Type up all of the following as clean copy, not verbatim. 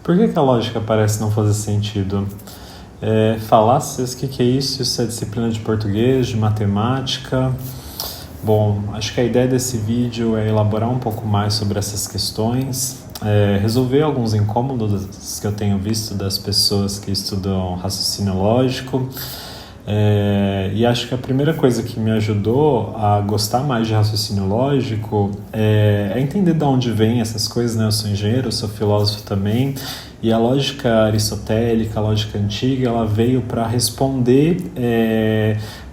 Por que a lógica parece não fazer sentido? Falácias, o que é isso? Isso é disciplina de português, de matemática? Bom, acho que a ideia desse vídeo é elaborar um pouco mais sobre essas questões, resolver alguns incômodos que eu tenho visto das pessoas que estudam raciocínio lógico. E acho que a primeira coisa que me ajudou a gostar mais de raciocínio lógico é entender de onde vêm essas coisas, né? Eu sou engenheiro, eu sou filósofo também, e a lógica aristotélica, a lógica antiga, ela veio para responder,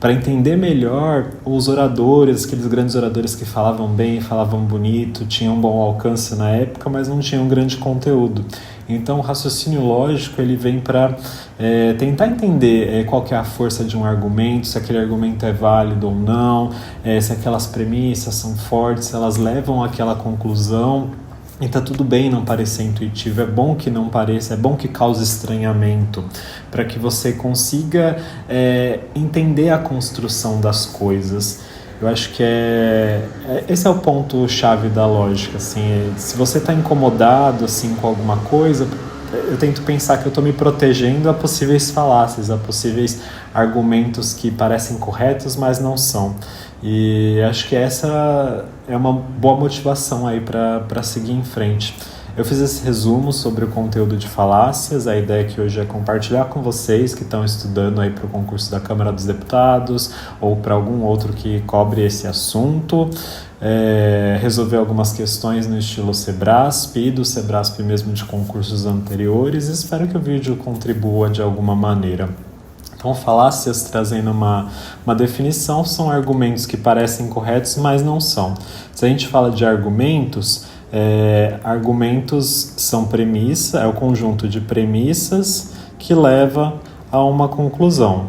para entender melhor os oradores, aqueles grandes oradores que falavam bem, falavam bonito, tinham um bom alcance na época, mas não tinham grande conteúdo. Então, o raciocínio lógico ele vem para tentar entender qual que é a força de um argumento, se aquele argumento é válido ou não, se aquelas premissas são fortes, se elas levam àquela conclusão. E tá tudo bem não parecer intuitivo, é bom que não pareça, é bom que cause estranhamento, para que você consiga entender a construção das coisas. Eu acho que esse é o ponto-chave da lógica, assim, se você está incomodado assim, com alguma coisa, eu tento pensar que eu estou me protegendo a possíveis falácias, a possíveis argumentos que parecem corretos, mas não são. E acho que essa é uma boa motivação aí para seguir em frente. Eu fiz esse resumo sobre o conteúdo de falácias, a ideia aqui hoje é compartilhar com vocês que estão estudando aí para o concurso da Câmara dos Deputados ou para algum outro que cobre esse assunto, resolver algumas questões no estilo Sebrasp e do Sebrasp mesmo de concursos anteriores. Espero que o vídeo contribua de alguma maneira. Então, falácias, trazendo uma definição, são argumentos que parecem corretos, mas não são. Se a gente fala de argumentos, argumentos são premissa, é o conjunto de premissas que leva a uma conclusão.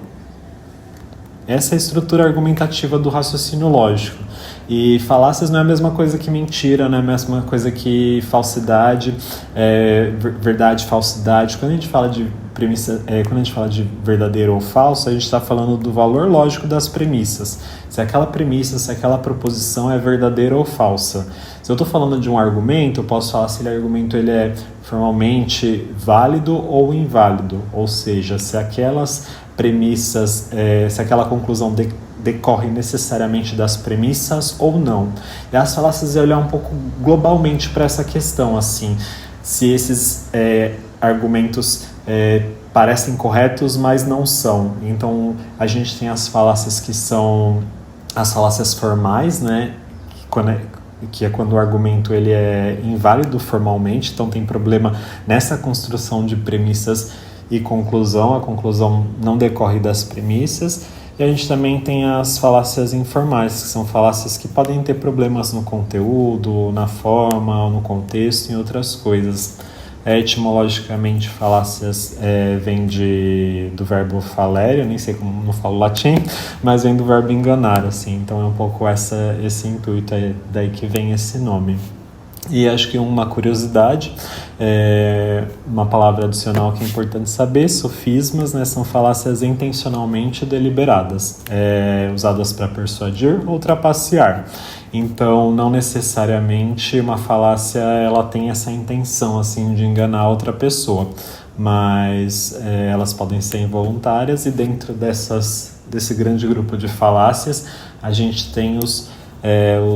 Essa é a estrutura argumentativa do raciocínio lógico. E falácias não é a mesma coisa que mentira, não é a mesma coisa que falsidade, verdade, falsidade. Quando a gente fala de premissa, quando a gente fala de verdadeiro ou falso, a gente está falando do valor lógico das premissas. Se aquela premissa, se aquela proposição é verdadeira ou falsa. Se eu estou falando de um argumento, eu posso falar se aquele argumento ele é formalmente válido ou inválido. Ou seja, se aquelas premissas, se aquela conclusão decorre necessariamente das premissas ou não. E as falácias é olhar um pouco globalmente para essa questão, assim, se esses argumentos parecem corretos, mas não são. Então, a gente tem as falácias que são as falácias formais, né, que é quando o argumento ele é inválido formalmente, então tem problema nessa construção de premissas e conclusão, a conclusão não decorre das premissas. E a gente também tem as falácias informais, que são falácias que podem ter problemas no conteúdo, na forma, no contexto e outras coisas. Etimologicamente, falácias vem do verbo falere, eu nem sei como, não falo latim, mas vem do verbo enganar, assim. Então é um pouco esse intuito, daí que vem esse nome. E acho que uma curiosidade, uma palavra adicional que é importante saber, sofismas, né, são falácias intencionalmente deliberadas, usadas para persuadir ou trapacear. Então, não necessariamente uma falácia ela tem essa intenção assim, de enganar outra pessoa, mas elas podem ser involuntárias e dentro desse grande grupo de falácias, a gente tem os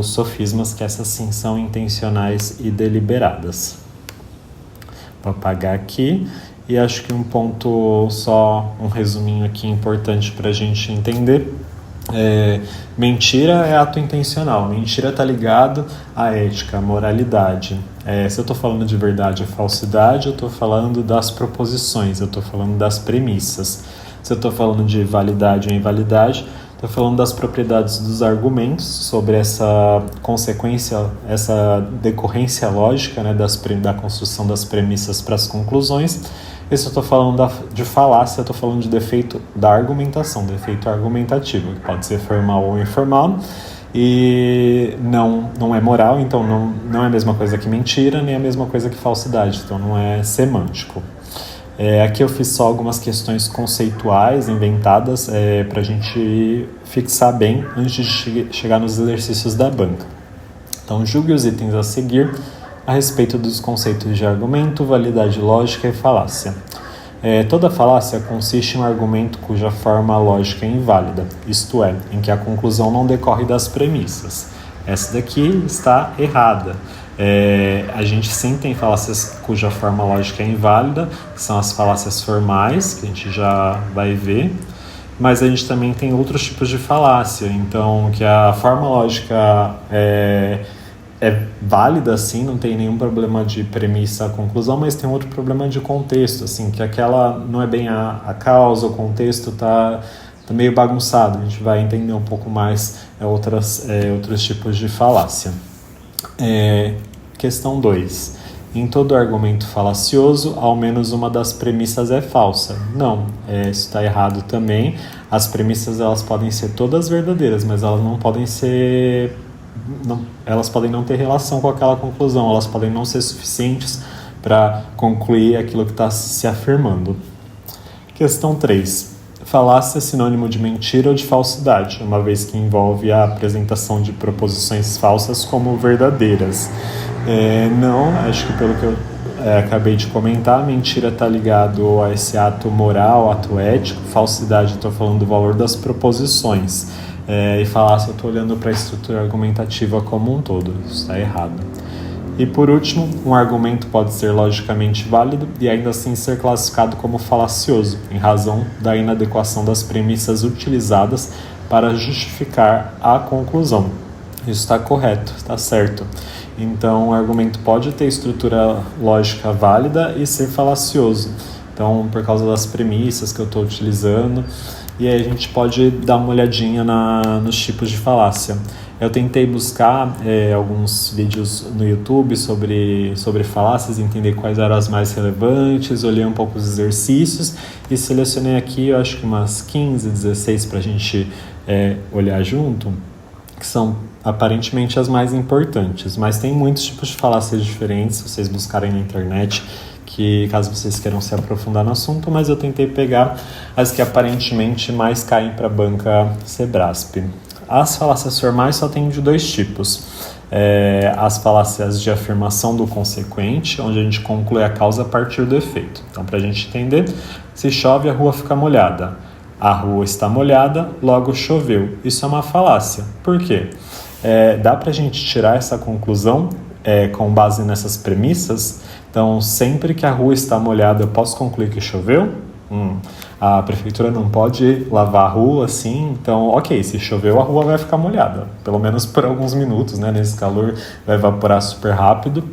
sofismas, que essas sim são intencionais e deliberadas. Vou apagar aqui e acho que um resuminho aqui importante para a gente entender. Mentira é ato intencional, mentira está ligado à ética, à moralidade. Se eu estou falando de verdade ou falsidade, eu estou falando das proposições, eu estou falando das premissas. Se eu estou falando de validade ou invalidade, estou falando das propriedades dos argumentos, sobre essa consequência, essa decorrência lógica, né, da construção das premissas para as conclusões. E se eu estou falando de falácia, eu estou falando de defeito da argumentação, defeito argumentativo, que pode ser formal ou informal, e não é moral, então não é a mesma coisa que mentira, nem a mesma coisa que falsidade, então não é semântico. Aqui eu fiz só algumas questões conceituais inventadas para a gente fixar bem antes de chegar nos exercícios da banca. Então, julgue os itens a seguir a respeito dos conceitos de argumento, validade lógica e falácia. Toda falácia consiste em um argumento cuja forma lógica é inválida, isto é, em que a conclusão não decorre das premissas. Essa daqui está errada. A gente sim tem falácias cuja forma lógica é inválida, que são as falácias formais, que a gente já vai ver, mas a gente também tem outros tipos de falácia, então que a forma lógica é válida, assim, não tem nenhum problema de premissa a conclusão, mas tem outro problema de contexto, assim, que aquela não é bem a causa, o contexto tá meio bagunçado, a gente vai entender um pouco mais outros tipos de falácia. Questão 2. Em todo argumento falacioso, ao menos uma das premissas é falsa. Não, isso está errado também. As premissas elas podem ser todas verdadeiras, mas elas não podem ser... elas podem não ter relação com aquela conclusão, elas podem não ser suficientes para concluir aquilo que está se afirmando. Questão 3. Falácia é sinônimo de mentira ou de falsidade, uma vez que envolve a apresentação de proposições falsas como verdadeiras. Não, acho que pelo que eu acabei de comentar, mentira está ligado a esse ato moral, ato ético, falsidade estou falando do valor das proposições. E falácia eu estou olhando para a estrutura argumentativa como um todo, isso está errado. E por último, um argumento pode ser logicamente válido e ainda assim ser classificado como falacioso, em razão da inadequação das premissas utilizadas para justificar a conclusão. Isso está correto, está certo. Então, o argumento pode ter estrutura lógica válida e ser falacioso. Então, por causa das premissas que eu estou utilizando, e aí a gente pode dar uma olhadinha nos tipos de falácia. Eu tentei buscar alguns vídeos no YouTube sobre falácias, entender quais eram as mais relevantes, olhei um pouco os exercícios e selecionei aqui, eu acho que umas 15, 16 para a gente olhar junto, que são aparentemente as mais importantes, mas tem muitos tipos de falácias diferentes, se vocês buscarem na internet, que caso vocês queiram se aprofundar no assunto, mas eu tentei pegar as que aparentemente mais caem para a banca Sebrasp. As falácias formais só tem de dois tipos. As falácias de afirmação do consequente, onde a gente conclui a causa a partir do efeito. Então, para a gente entender, se chove, a rua fica molhada. A rua está molhada, logo choveu. Isso é uma falácia. Por quê? Dá para a gente tirar essa conclusão com base nessas premissas? Então, sempre que a rua está molhada, eu posso concluir que choveu? A prefeitura não pode lavar a rua assim, então, ok, se choveu, a rua vai ficar molhada, pelo menos por alguns minutos, né? Nesse calor vai evaporar super rápido.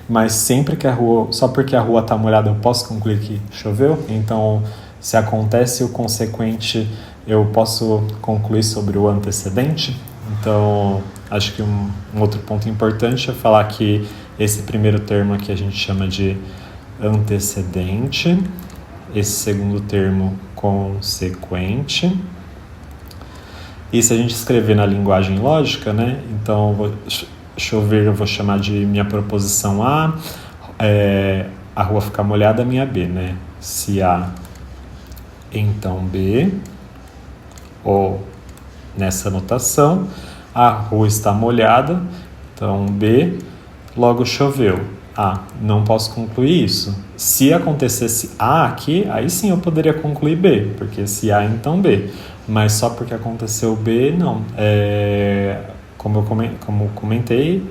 Mas sempre que só porque a rua está molhada, eu posso concluir que choveu? Então, se acontece o consequente, eu posso concluir sobre o antecedente? Então, acho que um outro ponto importante é falar que esse primeiro termo aqui a gente chama de antecedente, esse segundo termo consequente. E se a gente escrever na linguagem lógica, né? Então, chover eu vou chamar de minha proposição A, a rua ficar molhada, minha B, né? Se A, então B, ou nessa notação, a rua está molhada, então B, logo choveu. Não posso concluir isso. Se acontecesse A aqui, aí sim eu poderia concluir B, porque se A, então B. Mas só porque aconteceu B, não. Como comentei,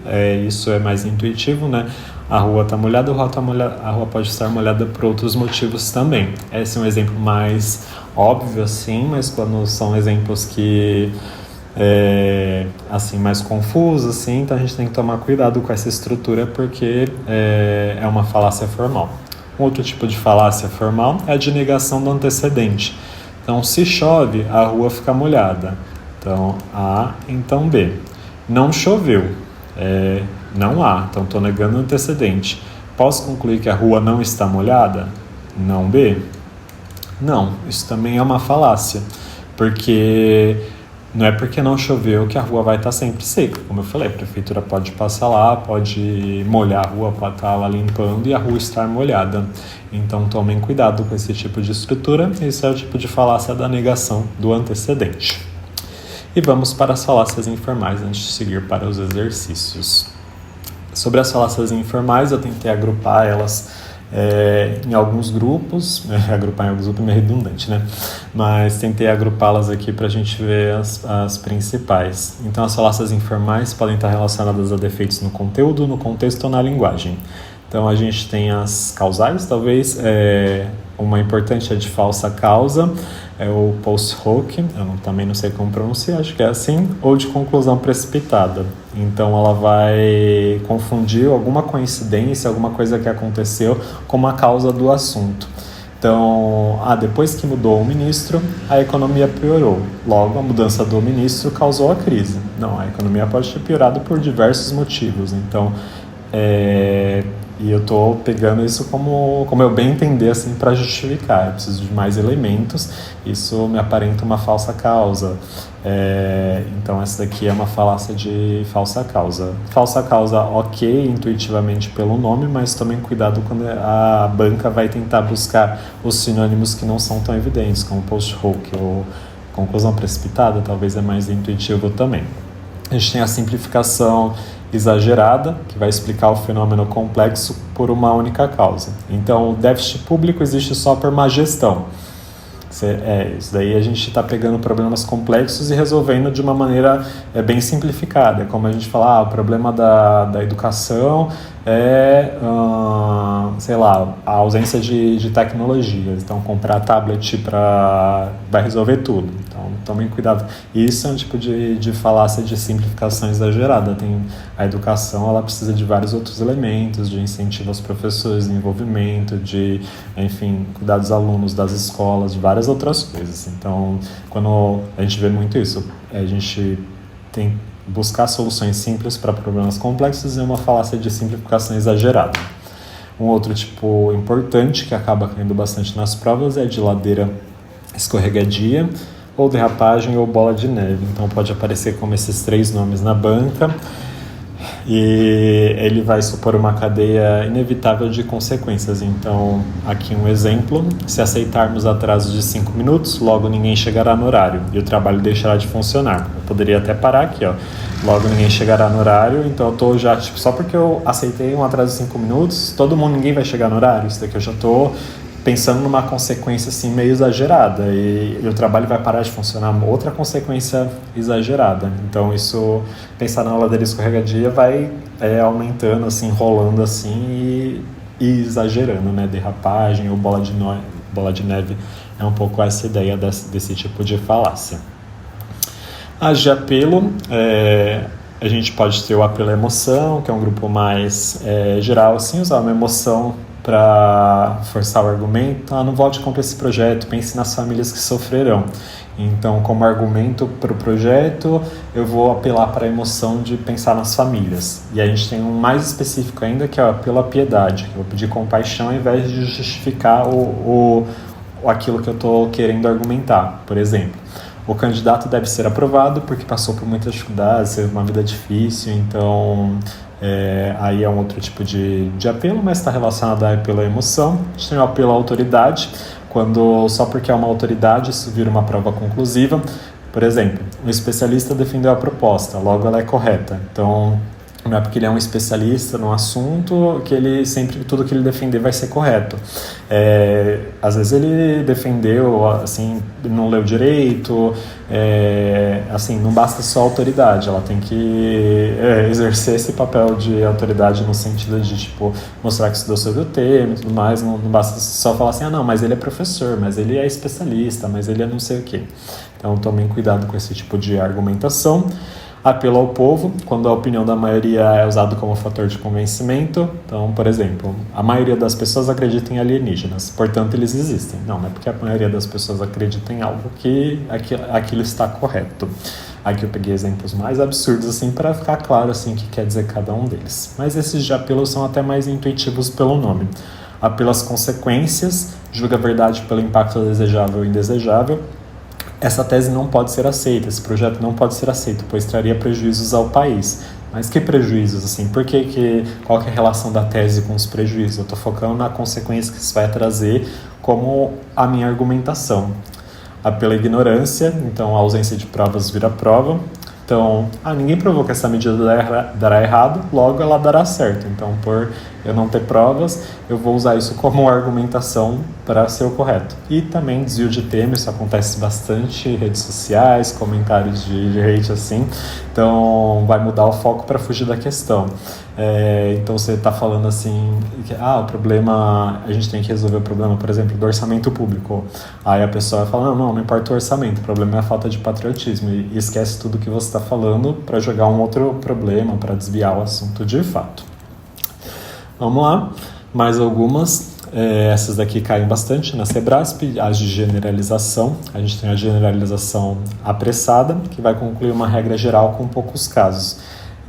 isso é mais intuitivo, né? A rua está molhada, a rua pode estar molhada por outros motivos também. Esse é um exemplo mais óbvio, assim, mas quando são exemplos que assim, mais confuso, assim, então a gente tem que tomar cuidado com essa estrutura porque é uma falácia formal. Um outro tipo de falácia formal é a de negação do antecedente. Então, se chove, a rua fica molhada. Então, A, então B. Não choveu, não A, então estou negando o antecedente. Posso concluir que a rua não está molhada? Não B? Não, isso também é uma falácia, porque não é porque não choveu que a rua vai estar sempre seca. Como eu falei, a prefeitura pode passar lá, pode molhar a rua, pode estar lá limpando e a rua estar molhada. Então tomem cuidado com esse tipo de estrutura. Esse é o tipo de falácia da negação do antecedente. E vamos para as falácias informais antes de seguir para os exercícios. Sobre as falácias informais, eu tentei agrupar elas em alguns grupos, agrupar em alguns grupos é meio redundante, né? Mas tentei agrupá-las aqui para a gente ver as principais. Então, as falácias informais podem estar relacionadas a defeitos no conteúdo, no contexto ou na linguagem. Então, a gente tem as causais, talvez, uma importante é de falsa causa, é o post hoc, também não sei como pronunciar, acho que é assim, ou de conclusão precipitada. Então ela vai confundir alguma coincidência, alguma coisa que aconteceu com a causa do assunto. Então, depois que mudou o ministro, a economia piorou. Logo, a mudança do ministro causou a crise. Não, a economia pode ter piorado por diversos motivos. Então, e eu estou pegando isso como eu bem entender, assim, para justificar. Eu preciso de mais elementos, isso me aparenta uma falsa causa. Então, essa daqui é uma falácia de falsa causa. Falsa causa, ok, intuitivamente pelo nome, mas tomem cuidado quando a banca vai tentar buscar os sinônimos que não são tão evidentes, como post hoc ou conclusão precipitada, talvez é mais intuitivo também. A gente tem a simplificação exagerada, que vai explicar o fenômeno complexo por uma única causa. Então, o déficit público existe só por má gestão. Isso daí a gente está pegando problemas complexos e resolvendo de uma maneira bem simplificada. É como a gente fala, o problema da educação sei lá, a ausência de tecnologias. Então, comprar tablet vai resolver tudo. Então, tomem cuidado. Isso é um tipo de falácia de simplificação exagerada. A educação, ela precisa de vários outros elementos, de incentivo aos professores, de envolvimento, enfim, cuidar dos alunos, das escolas, de várias outras coisas. Então, quando a gente vê muito isso, a gente tem buscar soluções simples para problemas complexos e uma falácia de simplificação exagerada. Um outro tipo importante que acaba caindo bastante nas provas é de ladeira escorregadia, ou derrapagem ou bola de neve. Então pode aparecer como esses 3 nomes na banca e ele vai supor uma cadeia inevitável de consequências. Então, aqui um exemplo: se aceitarmos atrasos de 5 minutos, logo ninguém chegará no horário e o trabalho deixará de funcionar. Eu poderia até parar aqui, logo ninguém chegará no horário, então eu tô já, só porque eu aceitei um atraso de 5 minutos, ninguém vai chegar no horário. Isso daqui eu já tô pensando numa consequência assim meio exagerada e o trabalho vai parar de funcionar, outra consequência exagerada. Então isso, pensar na ladeira escorregadia vai aumentando assim, rolando assim e exagerando, né? Derrapagem ou bola de neve é um pouco essa ideia desse tipo de falácia. As de apelo, a gente pode ter o apelo à emoção, que é um grupo mais geral, assim, usar uma emoção para forçar o argumento. Não vote contra esse projeto, pense nas famílias que sofrerão. Então, como argumento para o projeto, eu vou apelar para a emoção de pensar nas famílias. E a gente tem um mais específico ainda, que é o apelo à piedade. Eu vou pedir compaixão ao invés de justificar aquilo que eu estou querendo argumentar. Por exemplo, o candidato deve ser aprovado porque passou por muitas dificuldades, teve uma vida difícil, então aí é um outro tipo de apelo, mas está relacionado ao apelo à emoção. A gente tem o apelo à autoridade, quando só porque é uma autoridade isso vira uma prova conclusiva. Por exemplo, um especialista defendeu a proposta, logo ela é correta. Então, não é porque ele é um especialista no assunto que tudo que ele defender vai ser correto. Às vezes ele defendeu, assim, não leu direito, assim, não basta só autoridade, ela tem que exercer esse papel de autoridade no sentido de, tipo, mostrar que estudou sobre o tema e tudo mais, não basta só falar assim, não, mas ele é professor, mas ele é especialista, mas ele é não sei o quê. Então, tomem cuidado com esse tipo de argumentação. Apelo ao povo, quando a opinião da maioria é usada como fator de convencimento. Então, por exemplo, a maioria das pessoas acredita em alienígenas, portanto eles existem. Não é porque a maioria das pessoas acredita em algo que aquilo está correto. Aqui eu peguei exemplos mais absurdos assim para ficar claro assim o que quer dizer cada um deles. Mas esses de apelo são até mais intuitivos pelo nome. Apelo às consequências, julga a verdade pelo impacto desejável ou indesejável. Essa tese não pode ser aceita, esse projeto não pode ser aceito, pois traria prejuízos ao país. Mas que prejuízos, assim? Qual que é a relação da tese com os prejuízos? Eu estou focando na consequência que isso vai trazer como a minha argumentação. Pela ignorância, então a ausência de provas vira prova. Então, ninguém provou que essa medida dará errado, logo ela dará certo. Então, por eu não ter provas, eu vou usar isso como argumentação para ser o correto. E também desvio de tema, isso acontece bastante em redes sociais, comentários de hate assim. Então, vai mudar o foco para fugir da questão. Então, você está falando assim, que, o problema, a gente tem que resolver o problema, por exemplo, do orçamento público. Aí a pessoa vai falar, não importa o orçamento, o problema é a falta de patriotismo. E esquece tudo que você está falando para jogar um outro problema, para desviar o assunto de fato. Vamos lá, mais algumas. Essas daqui caem bastante na Sebrasp, as de generalização. A gente tem a generalização apressada, que vai concluir uma regra geral com poucos casos.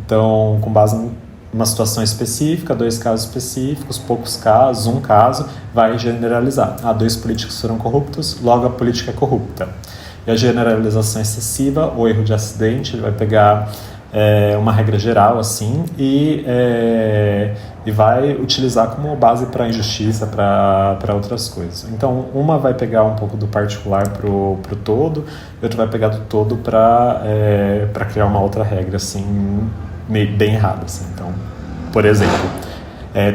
Então, com base em uma situação específica, 2 casos específicos, poucos casos, 1 caso, vai generalizar. 2 políticos foram corruptos, logo a política é corrupta. E a generalização excessiva, ou erro de acidente, ele vai pegar uma regra geral assim e vai utilizar como base para injustiça, para outras coisas. Então, uma vai pegar um pouco do particular pro todo, e outra vai pegar do todo para criar uma outra regra assim, bem errada. Assim. Então, por exemplo,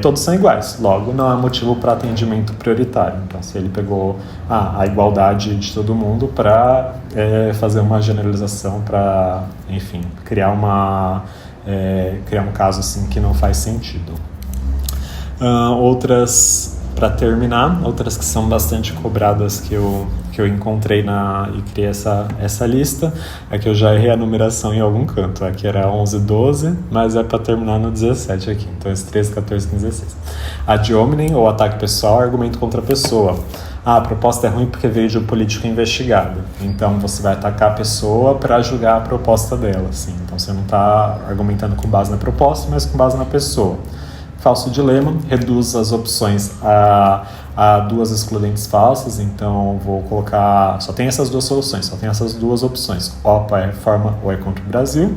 todos são iguais, logo não há motivo para atendimento prioritário. Então, se ele pegou a igualdade de todo mundo para fazer uma generalização, para, enfim, criar um caso assim, que não faz sentido. Outras, para terminar, outras que são bastante cobradas que eu encontrei e criei essa lista, é que eu já errei a numeração em algum canto. Aqui era 11, 12, mas é para terminar no 17 aqui. Então, esse 13, 14, 15, 16. Ad hominem, ou ataque pessoal, argumento contra a pessoa. A proposta é ruim porque veio de um político investigado. Então, você vai atacar a pessoa para julgar a proposta dela. Assim. Então, você não está argumentando com base na proposta, mas com base na pessoa. Falso dilema, reduz as opções a 2 excludentes falsas, então vou colocar, só tem essas 2 soluções, só tem essas 2 opções, ou é reforma ou é contra o Brasil.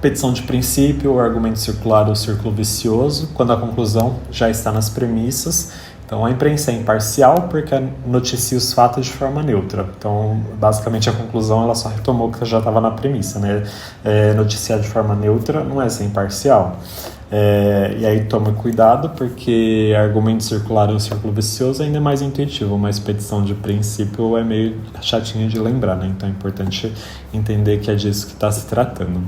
Petição de princípio, argumento circular ou círculo vicioso, quando a conclusão já está nas premissas. Então, a imprensa é imparcial porque noticia os fatos de forma neutra. Então, basicamente, a conclusão ela só retomou o que já estava na premissa, né? Noticiar de forma neutra não é ser imparcial. E aí toma cuidado, porque argumento circular ou círculo vicioso ainda é mais intuitivo, mas petição de princípio é meio chatinho de lembrar, né? Então é importante entender que é disso que está se tratando.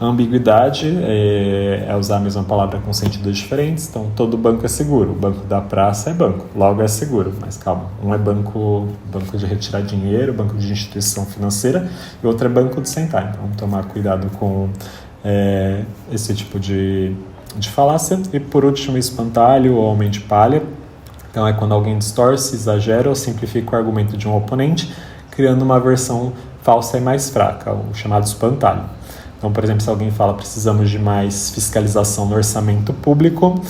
A ambiguidade é usar a mesma palavra com sentidos diferentes. Então, todo banco é seguro. O banco da praça é banco, logo é seguro. Mas calma, um é banco de retirar dinheiro, banco de instituição financeira, e outro é banco de sentar. Então, tomar cuidado com esse tipo de falácia. E por último, espantalho ou homem de palha. Então, é quando alguém distorce, exagera ou simplifica o argumento de um oponente, criando uma versão falsa e mais fraca, o chamado espantalho. Então, por exemplo, se alguém fala precisamos de mais fiscalização no orçamento público,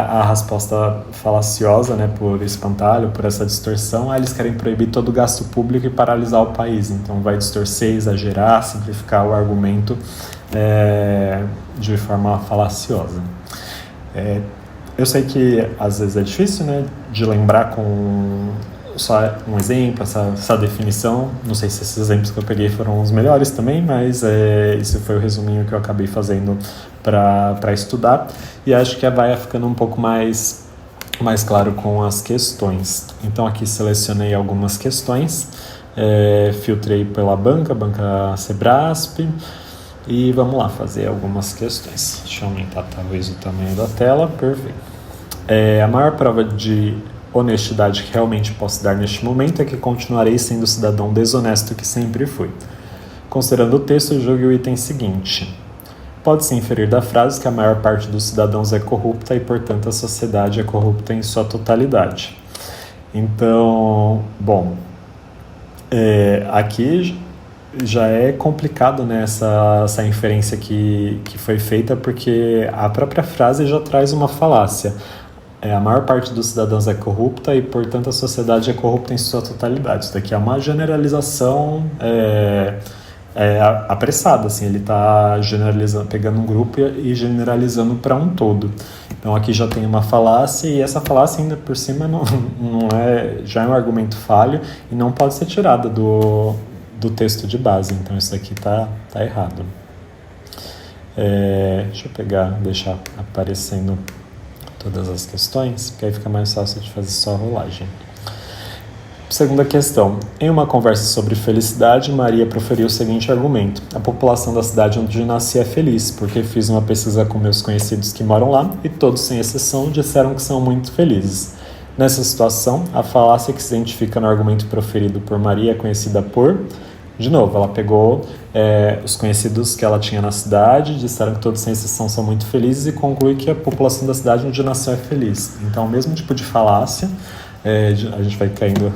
a resposta falaciosa, né, por espantalho, por essa distorção, eles querem proibir todo o gasto público e paralisar o país. Então, vai distorcer, exagerar, simplificar o argumento de forma falaciosa. Eu sei que às vezes é difícil, né, de lembrar com só um exemplo, essa definição. Não sei se esses exemplos que eu peguei foram os melhores também, mas esse foi o resuminho que eu acabei fazendo para estudar, e acho que vai ficando um pouco mais claro com as questões. Então aqui selecionei algumas questões, filtrei pela banca Sebrasp, e vamos lá fazer algumas questões. Deixa eu aumentar talvez o tamanho da tela, perfeito. A maior prova de honestidade que realmente posso dar neste momento é que continuarei sendo o cidadão desonesto que sempre fui. Considerando o texto, julgue o item seguinte. Pode-se inferir da frase que a maior parte dos cidadãos é corrupta e, portanto, a sociedade é corrupta em sua totalidade. Então, bom, aqui já é complicado, né, essa inferência que foi feita, porque a própria frase já traz uma falácia. A maior parte dos cidadãos é corrupta e, portanto, a sociedade é corrupta em sua totalidade. Isso daqui é uma generalização apressada, assim, ele está generalizando, pegando um grupo e generalizando para um todo. Então, aqui já tem uma falácia, e essa falácia, ainda por cima, já é um argumento falho e não pode ser tirada do do texto de base, então isso aqui tá errado. Deixa eu deixar aparecendo todas as questões, porque aí fica mais fácil de fazer só a rolagem. Segunda questão. Em uma conversa sobre felicidade, Maria proferiu o seguinte argumento: a população da cidade onde nasci é feliz, porque fiz uma pesquisa com meus conhecidos que moram lá e todos, sem exceção, disseram que são muito felizes. Nessa situação, a falácia que se identifica no argumento proferido por Maria é conhecida por... De novo, ela pegou os conhecidos que ela tinha na cidade, disseram que todos, sem exceção, são muito felizes e conclui que a população da cidade onde nasceu é feliz. Então, o mesmo tipo de falácia, a gente vai caindo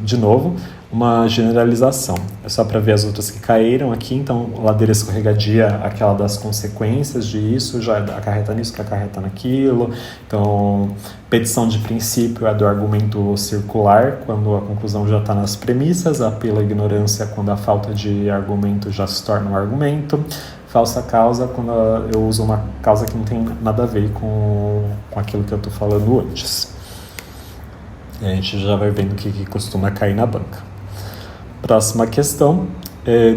de novo, uma generalização. É só para ver as outras que caíram aqui. Então, ladeira escorregadia, aquela das consequências de isso, já acarreta nisso, que acarreta naquilo. Então, petição de princípio é do argumento circular, quando a conclusão já está nas premissas. Apelo à ignorância, quando a falta de argumento já se torna um argumento. Falsa causa, quando eu uso uma causa que não tem nada a ver com aquilo que eu estou falando antes. E a gente já vai vendo o que costuma cair na banca. Próxima questão.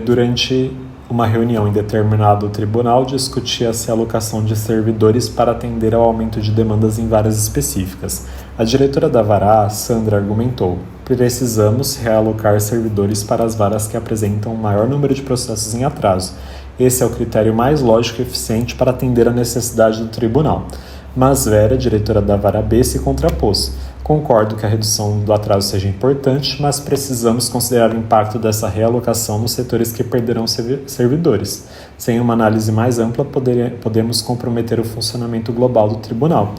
Durante uma reunião em determinado tribunal, discutia-se a alocação de servidores para atender ao aumento de demandas em varas específicas. A diretora da vara, Sandra, argumentou: precisamos realocar servidores para as varas que apresentam maior número de processos em atraso. Esse é o critério mais lógico e eficiente para atender a necessidade do tribunal. Mas Vera, diretora da vara B, se contrapôs: concordo que a redução do atraso seja importante, mas precisamos considerar o impacto dessa realocação nos setores que perderão servidores. Sem uma análise mais ampla, podemos comprometer o funcionamento global do tribunal.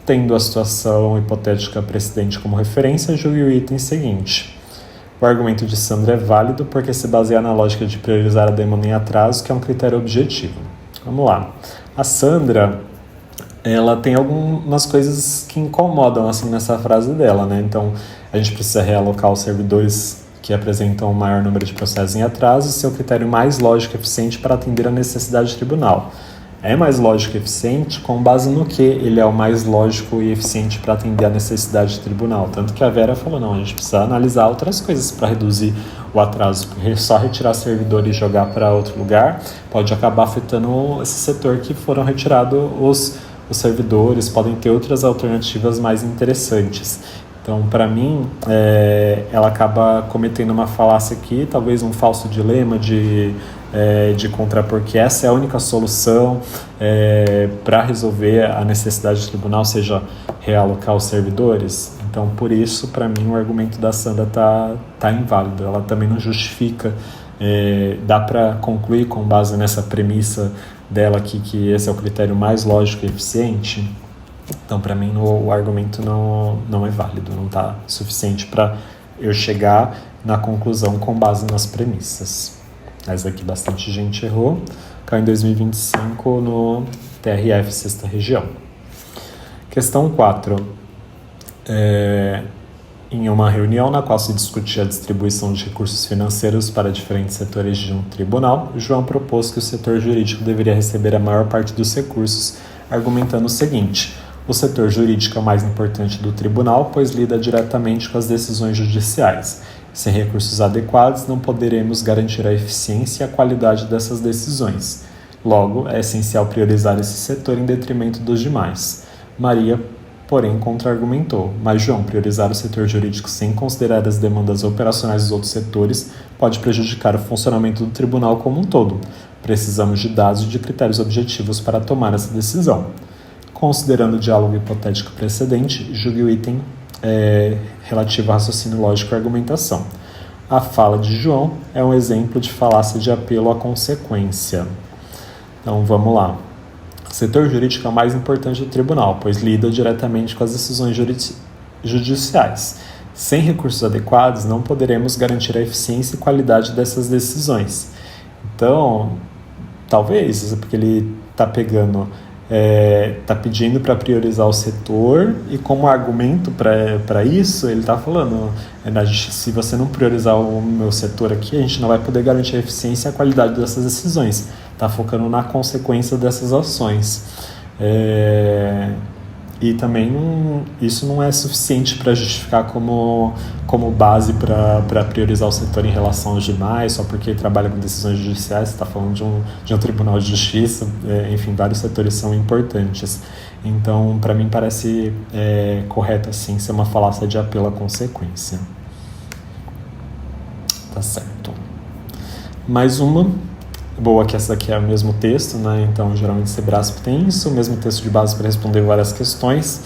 Tendo a situação hipotética precedente como referência, julgue o item seguinte. O argumento de Sandra é válido porque se baseia na lógica de priorizar a demanda em atraso, que é um critério objetivo. Vamos lá. A Sandra, ela tem algumas coisas que incomodam assim nessa frase dela, né? Então, a gente precisa realocar os servidores que apresentam o maior número de processos em atraso, ser o critério mais lógico e eficiente para atender a necessidade do tribunal. É mais lógico e eficiente com base no que ele é o mais lógico e eficiente para atender a necessidade do tribunal. Tanto que a Vera falou, não, a gente precisa analisar outras coisas para reduzir o atraso, porque só retirar servidor e jogar para outro lugar pode acabar afetando esse setor que foram retirados os servidores, podem ter outras alternativas mais interessantes. Então, para mim, ela acaba cometendo uma falácia aqui, talvez um falso dilema de contrapor que essa é a única solução para resolver a necessidade do tribunal, seja realocar os servidores. Então, por isso, para mim, o argumento da Sandra tá inválido. Ela também não justifica, dá para concluir com base nessa premissa dela aqui que esse é o critério mais lógico e eficiente. Então, para mim, o argumento não é válido, não está suficiente para eu chegar na conclusão com base nas premissas. Mas aqui bastante gente errou. Caiu em 2025 no TRF, sexta região. Questão 4. Em uma reunião na qual se discutia a distribuição de recursos financeiros para diferentes setores de um tribunal, João propôs que o setor jurídico deveria receber a maior parte dos recursos, argumentando o seguinte: o setor jurídico é o mais importante do tribunal, pois lida diretamente com as decisões judiciais. Sem recursos adequados, não poderemos garantir a eficiência e a qualidade dessas decisões. Logo, é essencial priorizar esse setor em detrimento dos demais. Maria, porém, contra-argumentou: mas João, priorizar o setor jurídico sem considerar as demandas operacionais dos outros setores pode prejudicar o funcionamento do tribunal como um todo. Precisamos de dados e de critérios objetivos para tomar essa decisão. Considerando o diálogo hipotético precedente, julgue o item relativo a raciocínio lógico e argumentação. A fala de João é um exemplo de falácia de apelo à consequência. Então, vamos lá. O setor jurídico é o mais importante do tribunal, pois lida diretamente com as decisões judiciais. Sem recursos adequados, não poderemos garantir a eficiência e qualidade dessas decisões. Então, talvez, porque ele está pedindo para priorizar o setor, e como argumento para isso, ele está falando, se você não priorizar o meu setor aqui, a gente não vai poder garantir a eficiência e a qualidade dessas decisões. Está focando na consequência dessas ações. E também isso não é suficiente para justificar como base para priorizar o setor em relação aos demais, só porque trabalha com decisões judiciais. Você está falando de um tribunal de justiça, enfim, vários setores são importantes. Então, para mim, parece correto, assim, ser uma falácia de apelo à consequência. Tá certo. Mais uma. Boa, que essa daqui é o mesmo texto, né? Então, geralmente, CBRASP tem isso, o mesmo texto de base para responder várias questões.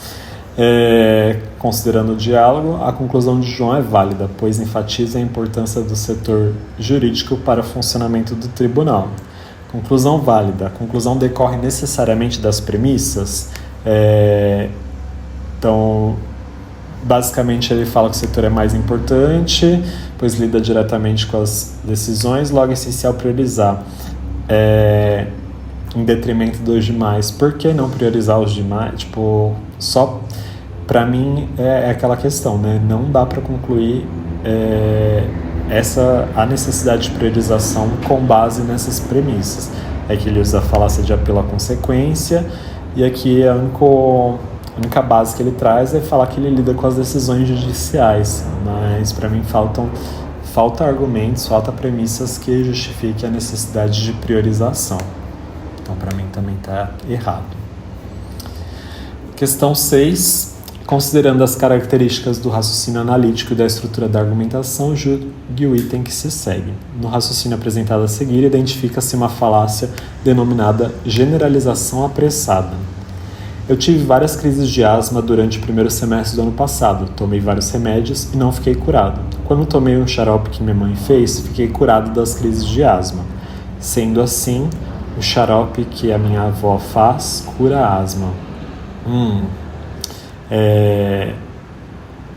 Considerando o diálogo, a conclusão de João é válida, pois enfatiza a importância do setor jurídico para o funcionamento do tribunal. Conclusão válida. A conclusão decorre necessariamente das premissas. Então, basicamente, ele fala que o setor é mais importante, pois lida diretamente com as decisões, logo é essencial priorizar em detrimento dos demais. Por que não priorizar os demais? Tipo, só para mim é aquela questão, né? Não dá para concluir a necessidade de priorização com base nessas premissas. É que ele usa a falácia de apelo à consequência, e aqui a única base que ele traz é falar que ele lida com as decisões judiciais, mas para mim falta argumentos, falta premissas que justifiquem a necessidade de priorização. Então, para mim também está errado. Questão 6. Considerando as características do raciocínio analítico e da estrutura da argumentação, julgue o item que se segue. No raciocínio apresentado a seguir, identifica-se uma falácia denominada generalização apressada. Eu tive várias crises de asma durante o primeiro semestre do ano passado. Tomei vários remédios e não fiquei curado. Quando tomei um xarope que minha mãe fez, fiquei curado das crises de asma. Sendo assim, o xarope que a minha avó faz cura a asma.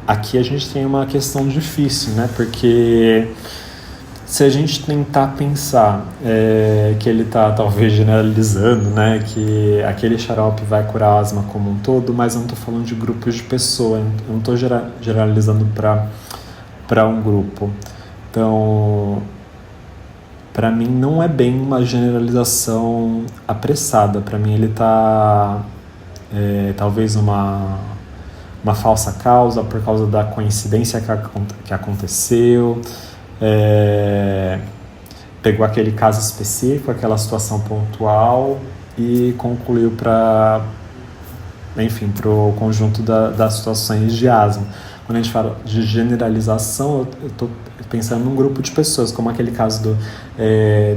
Aqui a gente tem uma questão difícil, né? Porque se a gente tentar pensar que ele está talvez generalizando, né? Que aquele xarope vai curar a asma como um todo, mas eu não estou falando de grupos de pessoas, eu não estou generalizando para um grupo. Então, para mim não é bem uma generalização apressada. Para mim ele está talvez uma falsa causa por causa da coincidência que aconteceu, pegou aquele caso específico, aquela situação pontual e concluiu para o conjunto das situações de asma. Quando a gente fala de generalização, eu estou pensando num grupo de pessoas, como aquele caso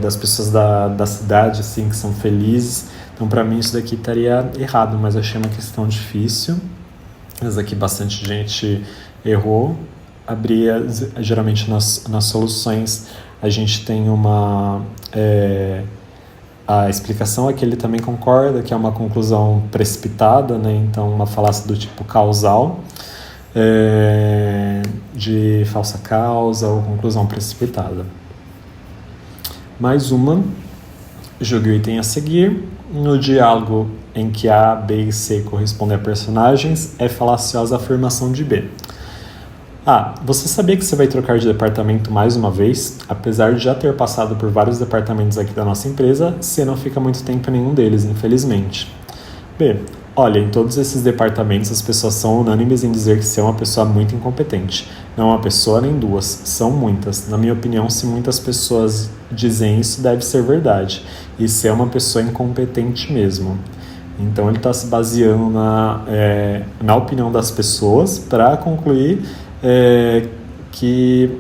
das pessoas da cidade, assim, que são felizes. Então, para mim, isso daqui estaria errado, mas eu achei uma questão difícil. Mas aqui bastante gente errou. Geralmente nas soluções a gente tem a explicação é que ele também concorda, que é uma conclusão precipitada, né? Então uma falácia do tipo causal, de falsa causa ou conclusão precipitada. Mais uma, julgue o item a seguir. No diálogo em que A, B e C correspondem a personagens, é falaciosa a afirmação de B. Você sabia que você vai trocar de departamento mais uma vez? Apesar de já ter passado por vários departamentos aqui da nossa empresa, C não fica muito tempo em nenhum deles, infelizmente. B. Olha, em todos esses departamentos as pessoas são unânimes em dizer que C é uma pessoa muito incompetente. Não é uma pessoa nem duas, são muitas. Na minha opinião, se muitas pessoas dizem isso, deve ser verdade. E C é uma pessoa incompetente mesmo. Então ele está se baseando na opinião das pessoas para concluir que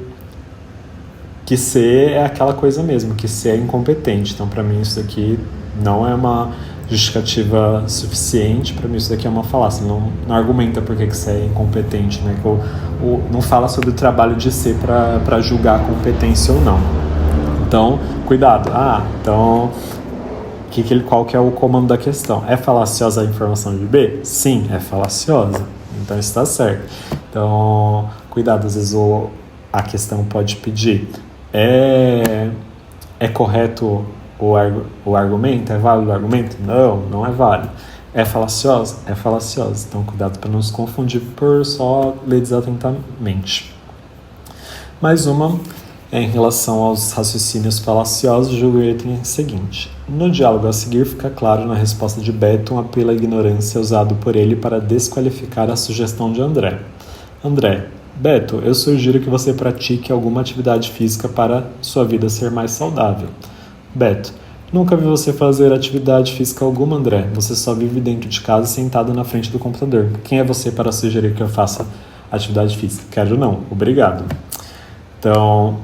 C é aquela coisa mesmo, que C é incompetente. Então, para mim, isso daqui não é uma justificativa suficiente. Para mim, isso daqui é uma falácia. Não argumenta por que C é incompetente, né? Não fala sobre o trabalho de C para julgar a competência ou não. Então, cuidado. Então, qual que é o comando da questão? É falaciosa a informação de B? Sim, é falaciosa. Então, isso está certo. Então, cuidado, às vezes a questão pode pedir: é correto o argumento? É válido o argumento? Não é válido. É falaciosa? É falaciosa. Então, cuidado para não se confundir por só ler desatentamente. Mais uma. Em relação aos raciocínios falaciosos, julgo o item seguinte. No diálogo a seguir, fica claro na resposta de Beto um apelo à ignorância usado por ele para desqualificar a sugestão de André. André: Beto, eu sugiro que você pratique alguma atividade física para sua vida ser mais saudável. Beto: nunca vi você fazer atividade física alguma, André. Você só vive dentro de casa sentado na frente do computador. Quem é você para sugerir que eu faça atividade física? Quero não, obrigado. Então,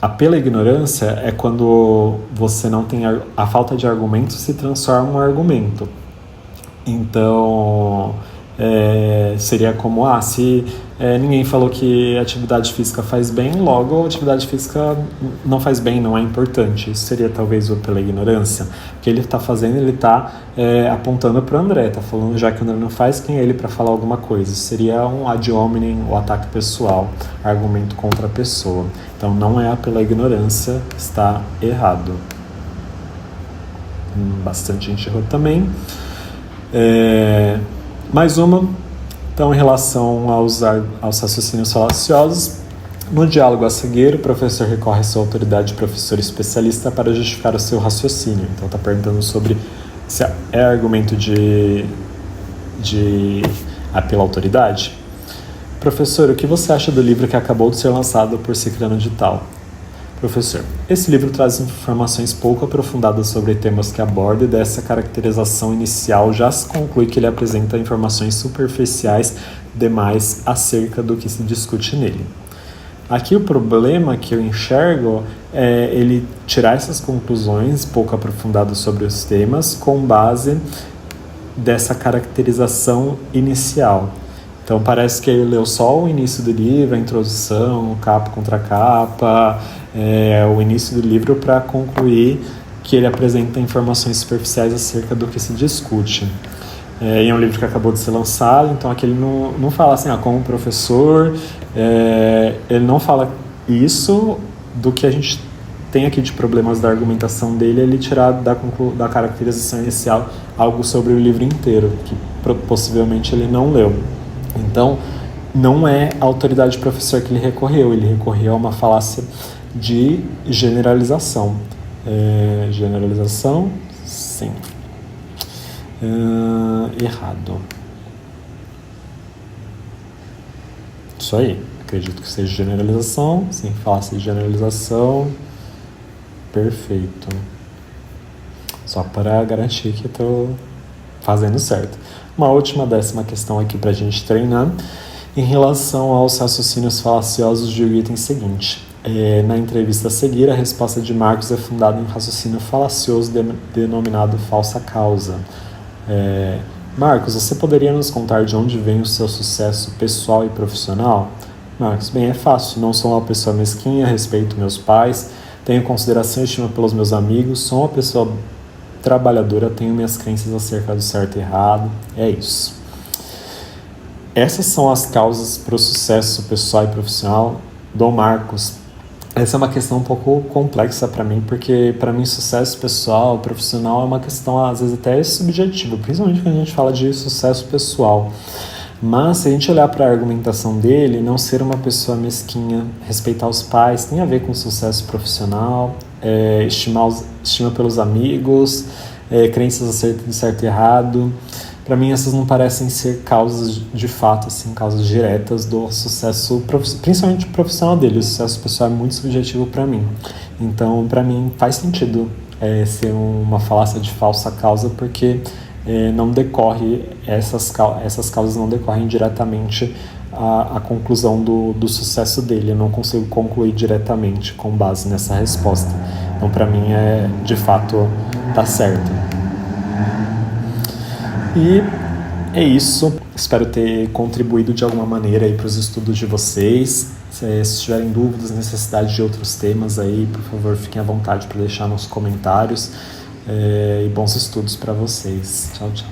apelo à ignorância é quando você não tem a falta de argumento se transforma em um argumento. Então, seria como, se ninguém falou que atividade física faz bem, logo atividade física não faz bem, não é importante. Isso seria talvez o pela ignorância. O que ele está fazendo, ele está apontando para o André, está falando, já que o André não faz, quem é ele para falar alguma coisa? Isso seria um ad hominem, o ataque pessoal, argumento contra a pessoa. Então não é pela ignorância, está errado. Bastante gente errou também. Mais uma. Então, em relação aos raciocínios falaciosos, no diálogo a seguir, o professor recorre à sua autoridade de professor especialista para justificar o seu raciocínio. Então, está perguntando sobre se é argumento de apelo à autoridade. Professor, o que você acha do livro que acabou de ser lançado por Cicrano de Tal? Professor, esse livro traz informações pouco aprofundadas sobre temas que aborda e dessa caracterização inicial já se conclui que ele apresenta informações superficiais demais acerca do que se discute nele. Aqui o problema que eu enxergo é ele tirar essas conclusões pouco aprofundadas sobre os temas com base dessa caracterização inicial. Então parece que ele leu só o início do livro, a introdução, capa contra capa, o início do livro para concluir que ele apresenta informações superficiais acerca do que se discute. É um livro que acabou de ser lançado, então aqui ele não fala assim, como professor, ele não fala isso do que a gente tem aqui de problemas da argumentação dele, ele tirar da caracterização inicial algo sobre o livro inteiro, que possivelmente ele não leu. Então, não é a autoridade de professor que ele recorreu a uma falácia de generalização. Generalização, sim. Errado. Isso aí, acredito que seja generalização, sim, falácia de generalização, perfeito. Só para garantir que estou fazendo certo. Uma última 10ª questão aqui para a gente treinar. Em relação aos raciocínios falaciosos do item seguinte. Na entrevista a seguir, a resposta de Marcos é fundada em um raciocínio falacioso denominado falsa causa. Marcos, você poderia nos contar de onde vem o seu sucesso pessoal e profissional? Marcos, bem, é fácil. Não sou uma pessoa mesquinha, respeito meus pais, tenho consideração e estima pelos meus amigos, sou uma pessoa trabalhadora, tenho minhas crenças acerca do certo e errado, é isso. Essas são as causas para o sucesso pessoal e profissional do Marcos. Essa é uma questão um pouco complexa para mim, porque para mim sucesso pessoal, profissional é uma questão às vezes até subjetiva, principalmente quando a gente fala de sucesso pessoal. Mas se a gente olhar para a argumentação dele, não ser uma pessoa mesquinha, respeitar os pais, tem a ver com sucesso profissional, estima pelos amigos, crenças acerca de certo e errado. Para mim essas não parecem ser causas de fato, assim, causas diretas do sucesso, principalmente profissional dele. O sucesso pessoal é muito subjetivo para mim. Então, para mim faz sentido ser uma falácia de falsa causa, porque não decorre, essas causas não decorrem diretamente a conclusão do sucesso dele. Eu não consigo concluir diretamente com base nessa resposta. Então, para mim, de fato, tá certo. E é isso. Espero ter contribuído de alguma maneira aí para os estudos de vocês. Se tiverem dúvidas, necessidade de outros temas aí, por favor, fiquem à vontade para deixar nos comentários. E bons estudos para vocês. Tchau, tchau.